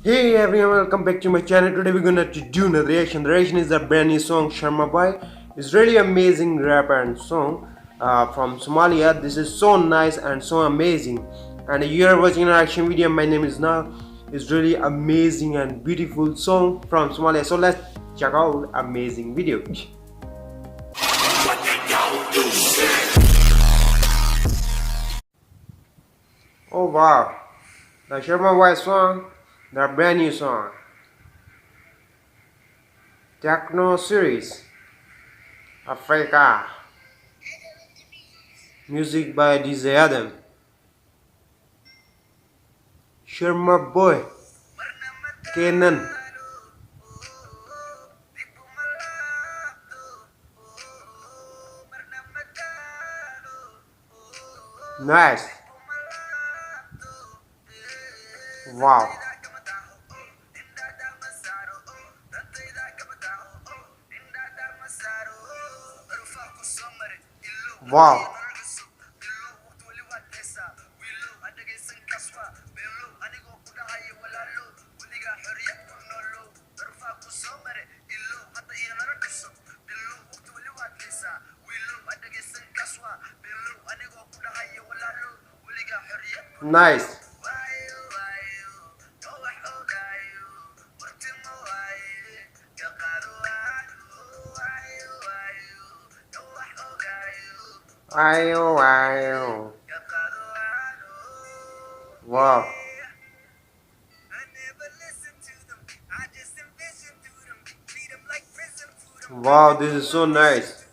Hey everyone, welcome back to my channel. Today we're gonna do another reaction. The reaction is a brand new song, Sharma boy. It's really amazing rap and song from Somalia. This is so nice and so amazing. And you are watching an reaction video. My name is Now. It's really amazing and beautiful song from Somalia. So let's check out amazing video. Oh wow, the Sharma boy song. The brand new song, Techno Series, Africa. Music by DJ Adam. Sharma boy, Kenan. Nice. Wow. Wow. Nice. Waayo Waayo. Wow. Wow, this is so nice.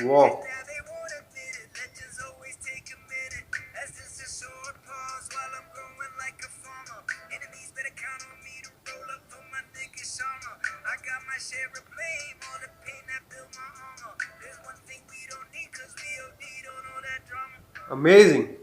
Wow. Amazing.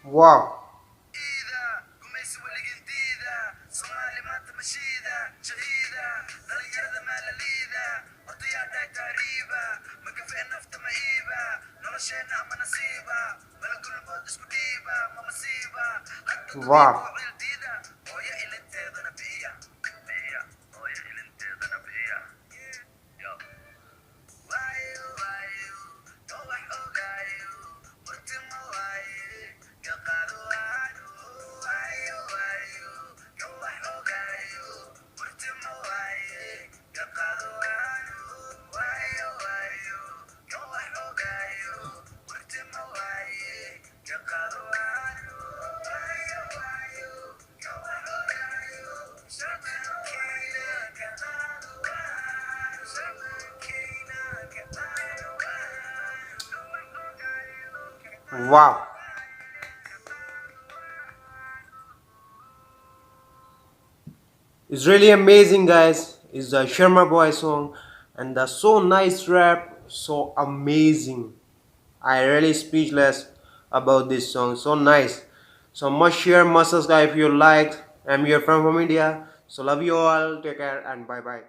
Wow. Wow. Wow. It's really amazing, guys. It's the Sharma boy song and the so nice rap, so amazing. I really speechless about this song. So nice. So must share, must subscribe if you liked. I'm your friend from India. So love you all. Take care and bye bye.